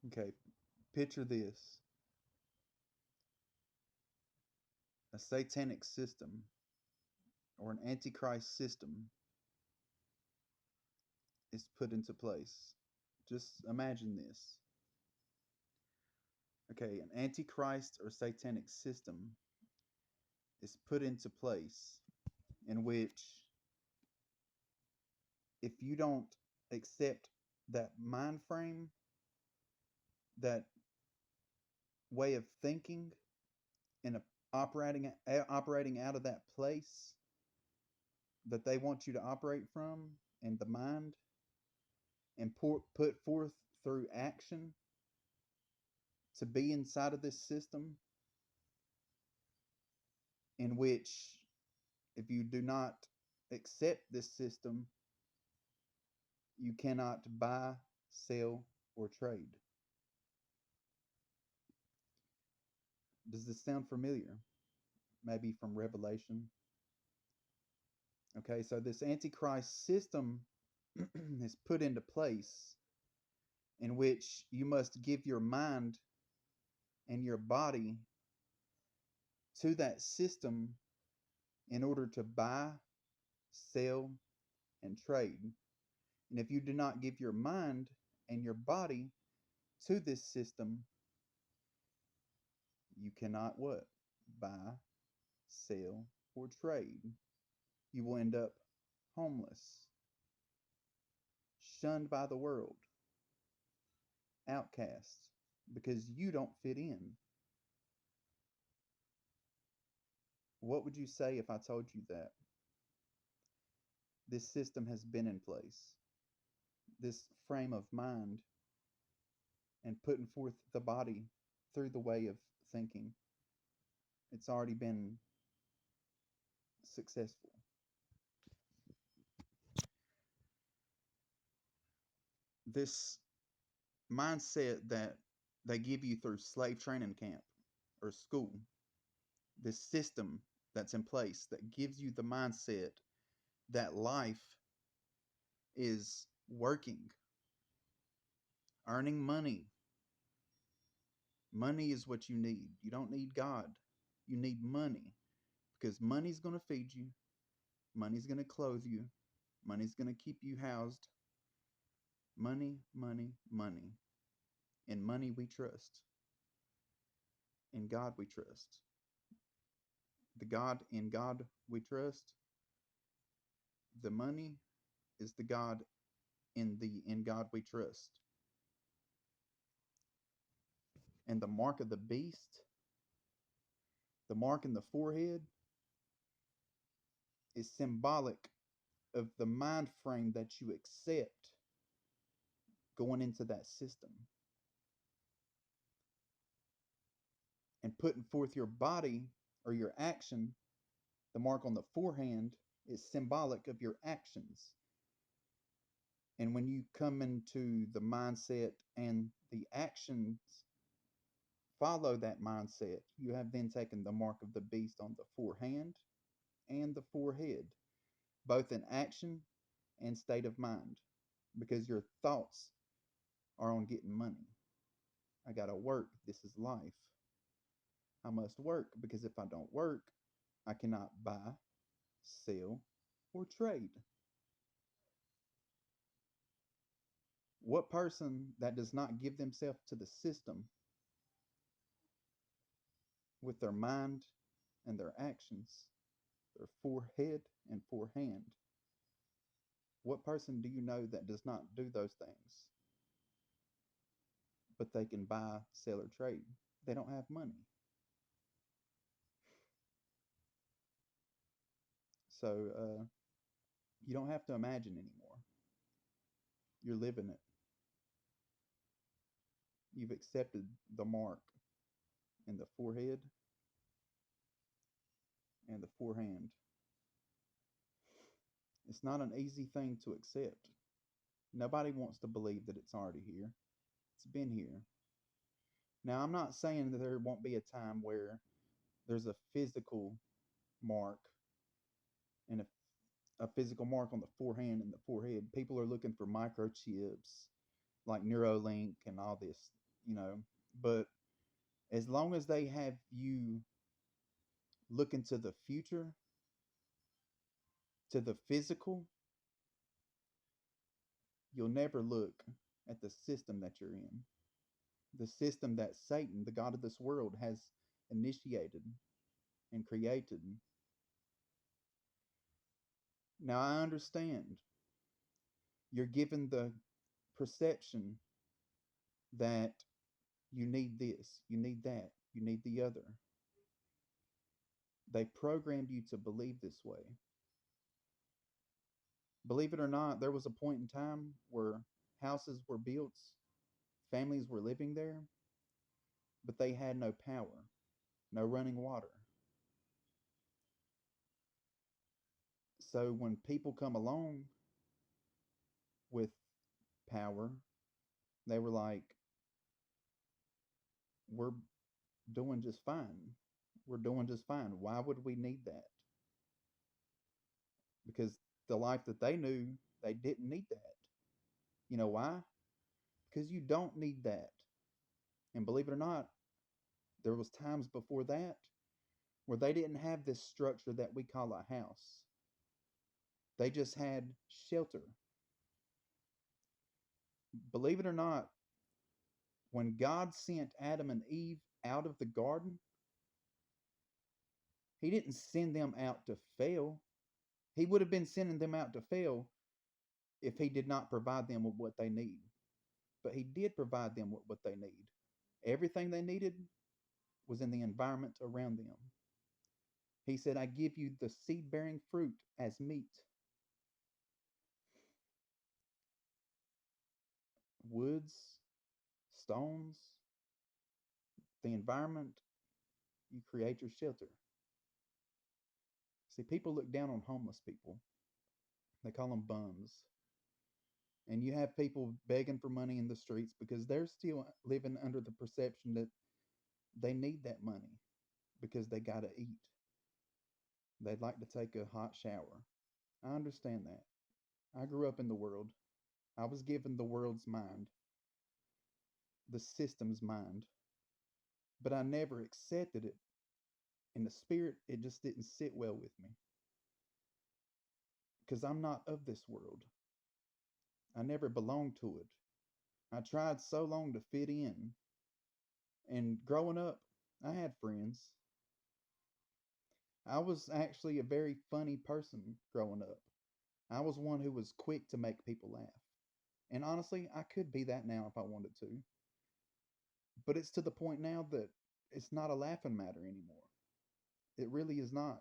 Okay, picture this: a satanic system or an antichrist system is put into place. Just imagine this. Okay, an antichrist or satanic system is put into place in which, if you don't accept that mind frame, that way of thinking, and operating out of that place that they want you to operate from in the mind, and put forth through action to be inside of this system, in which, if you do not accept this system, you cannot buy, sell, or trade. Does this sound familiar? Maybe from Revelation. Okay, so this Antichrist system is put into place in which you must give your mind and your body to that system in order to buy, sell, and trade. And if you do not give your mind and your body to this system, you cannot what? Buy, sell, or trade. You will end up homeless, shunned by the world, outcast, because you don't fit in. What would you say if I told you that this system has been in place? This frame of mind and putting forth the body through the way of thinking, it's already been successful. This mindset that they give you through slave training camp or school, this system that's in place that gives you the mindset that life is working, earning money. Money is what you need. You don't need God. You need money, because money's going to feed you, money's going to clothe you, money's going to keep you housed. Money, money, money. In money we trust. In God we trust. The God in God we trust. The money is the God in God we trust. And the mark of the beast, the mark in the forehead, is symbolic of the mind frame that you accept going into that system. And putting forth your body or your action, the mark on the forehand is symbolic of your actions. And when you come into the mindset and the actions follow that mindset, you have then taken the mark of the beast on the forehand and the forehead, both in action and state of mind, because your thoughts are on getting money. I gotta work. This is life. I must work, because if I don't work, I cannot buy, sell, or trade. What person that does not give themselves to the system with their mind and their actions, their forehead and forehand, what person do you know that does not do those things, but they can buy, sell, or trade? They don't have money. So you don't have to imagine anymore. You're living it. You've accepted the mark in the forehead and the forehand. It's not an easy thing to accept. Nobody wants to believe that it's already here. It's been here. Now, I'm not saying that there won't be a time where there's a physical mark and a physical mark on the forehand and the forehead. People are looking for microchips like Neuralink and all this, you know. But as long as they have you look into the future, to the physical, you'll never look at the system that you're in. The system that Satan, the God of this world, has initiated and created. Now, I understand you're given the perception that you need this, you need that, you need the other. They programmed you to believe this way. Believe it or not, there was a point in time where houses were built, families were living there, but they had no power, no running water. So when people come along with power, they were like, we're doing just fine. We're doing just fine. Why would we need that? Because the life that they knew, they didn't need that. You know why? Because you don't need that. And believe it or not, there was times before that where they didn't have this structure that we call a house. They just had shelter. Believe it or not, when God sent Adam and Eve out of the garden, he didn't send them out to fail. He would have been sending them out to fail if he did not provide them with what they need. But he did provide them with what they need. Everything they needed was in the environment around them. He said, I give you the seed bearing fruit as meat. Woods, stones, the environment, you create your shelter. See, people look down on homeless people. They call them bums. And you have people begging for money in the streets because they're still living under the perception that they need that money because they got to eat. They'd like to take a hot shower. I understand that. I grew up in the world. I was given the world's mind, the system's mind, but I never accepted it. In the spirit, it just didn't sit well with me because I'm not of this world. I never belonged to it. I tried so long to fit in. And growing up, I had friends. I was actually a very funny person growing up. I was one who was quick to make people laugh. And honestly, I could be that now if I wanted to. But it's to the point now that it's not a laughing matter anymore. It really is not.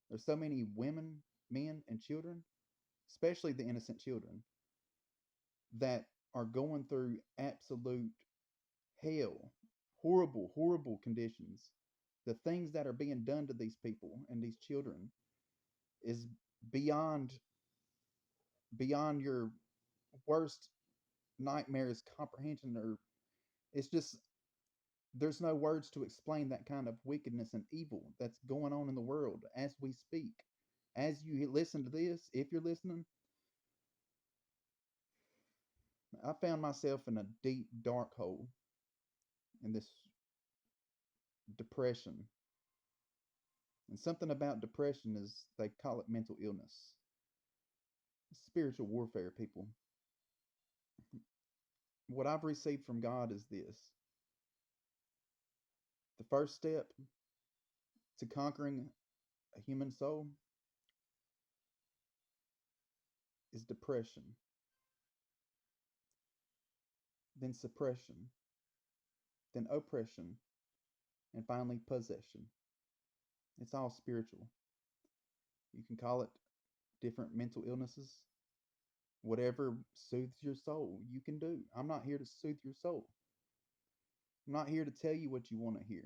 There's so many women, men, and children, especially the innocent children, that are going through absolute hell, horrible, horrible conditions. The things that are being done to these people and these children is beyond your worst nightmares comprehension, or it's just there's no words to explain that kind of wickedness and evil that's going on in the world as we speak. As you listen to this, if you're listening, I found myself in a deep dark hole in this depression. And something about depression is they call it mental illness. Spiritual warfare, people. What I've received from God is this: the first step to conquering a human soul is depression, then suppression, then oppression, and finally possession. It's all spiritual. You can call it different mental illnesses, whatever soothes your soul, you can do. I'm not here to soothe your soul. I'm not here to tell you what you want to hear.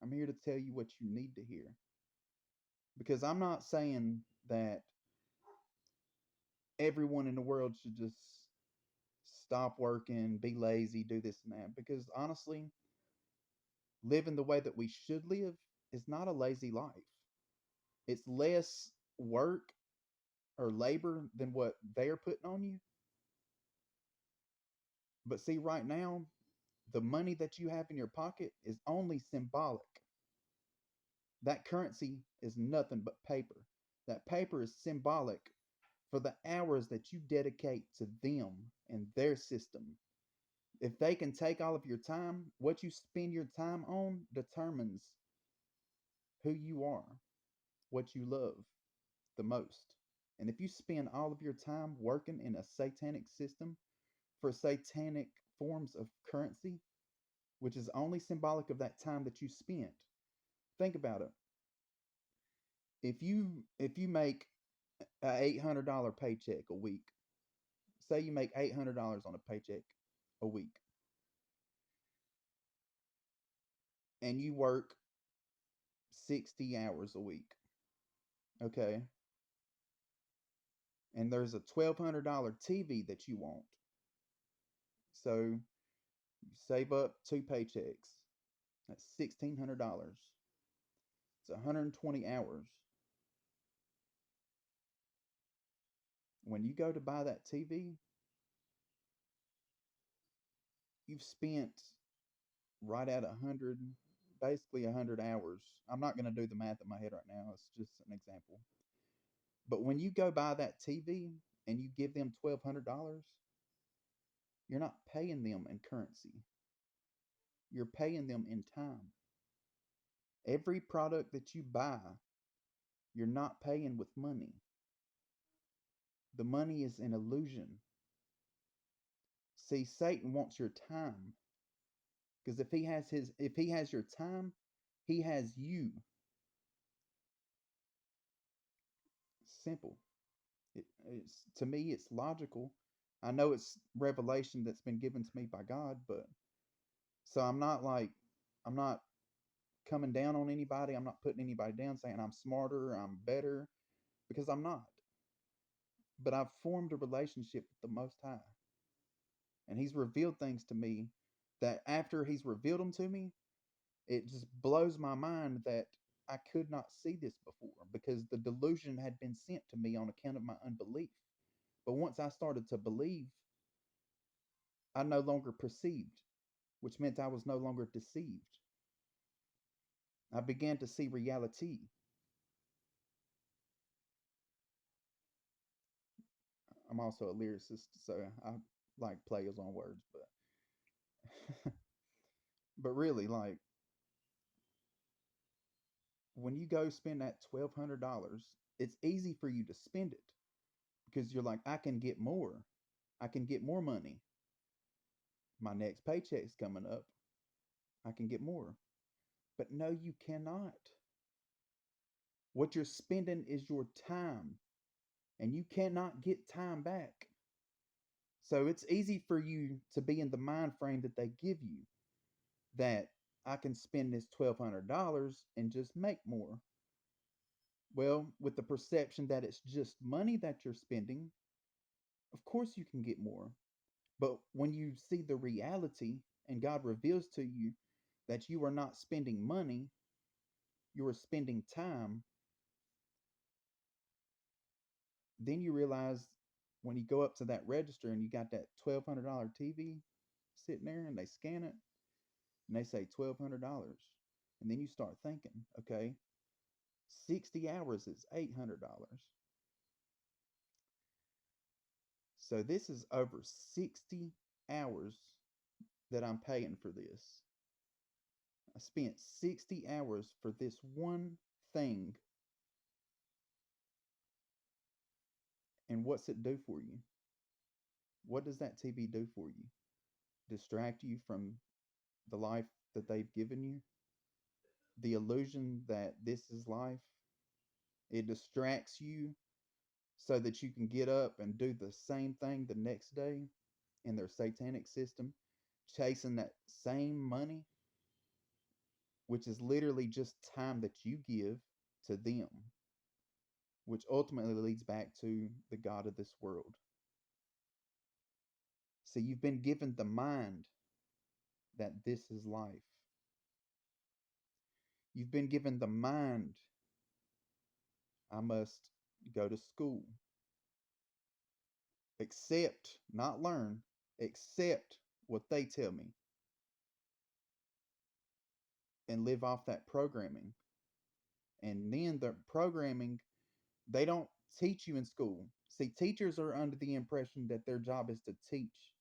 I'm here to tell you what you need to hear. Because I'm not saying that everyone in the world should just stop working, be lazy, do this and that. Because honestly, living the way that we should live is not a lazy life. It's less work or labor than what they're putting on you. But see, right now, The money that you have in your pocket is only symbolic. That currency is nothing but paper. That paper is symbolic for the hours that you dedicate to them and their system. If they can take all of your time, what you spend your time on determines who you are, what you love the most. And if you spend all of your time working in a satanic system for satanic forms of currency, which is only symbolic of that time that you spent, think about it. If you make a $800 paycheck a week, say you make $800 on a paycheck a week, and you work 60 hours a week, okay, and there's a $1,200 TV that you want, so you save up two paychecks, that's $1,600. It's 120 hours. When you go to buy that TV, you've spent right at 100, basically 100 hours. I'm not going to do the math in my head right now. It's just an example. But when you go buy that TV and you give them $1,200, you're not paying them in currency. You're paying them in time. Every product that you buy, you're not paying with money. The money is an illusion. See, Satan wants your time. Because if he has your time, he has you. Simple. It's to me it's logical. I know it's revelation that's been given to me by God, but so I'm not coming down on anybody. I'm not putting anybody down saying I'm smarter, I'm better, because I'm not. But I've formed a relationship with the Most High, and He's revealed things to me that after He's revealed them to me, it just blows my mind that I could not see this before because the delusion had been sent to me on account of my unbelief. But once I started to believe, I no longer perceived, which meant I was no longer deceived. I began to see reality. I'm also a lyricist, so I like plays on words, but but really, like when you go spend that $1,200, it's easy for you to spend it because you're like, I can get more. I can get more money. My next paycheck's coming up. I can get more. But no, you cannot. What you're spending is your time, and you cannot get time back. So it's easy for you to be in the mind frame that they give you that I can spend this $1,200 and just make more. Well, with the perception that it's just money that you're spending, of course you can get more. But when you see the reality and God reveals to you that you are not spending money, you are spending time, then you realize when you go up to that register and you got that $1,200 TV sitting there and they scan it and they say $1,200. And then you start thinking, okay, 60 hours is $800. So this is over 60 hours that I'm paying for this. I spent 60 hours for this one thing. And what's it do for you? What does that TV do for you? Distract you from the life that they've given you? The illusion that this is life? It distracts you so that you can get up and do the same thing the next day in their satanic system, chasing that same money, which is literally just time that you give to them, which ultimately leads back to the God of this world. So you've been given the mind that this is life. You've been given the mind, I must go to school. Accept, not learn, accept what they tell me. and live off that programming. And then the programming, they don't teach you in school. See, teachers are under the impression that their job is to teach,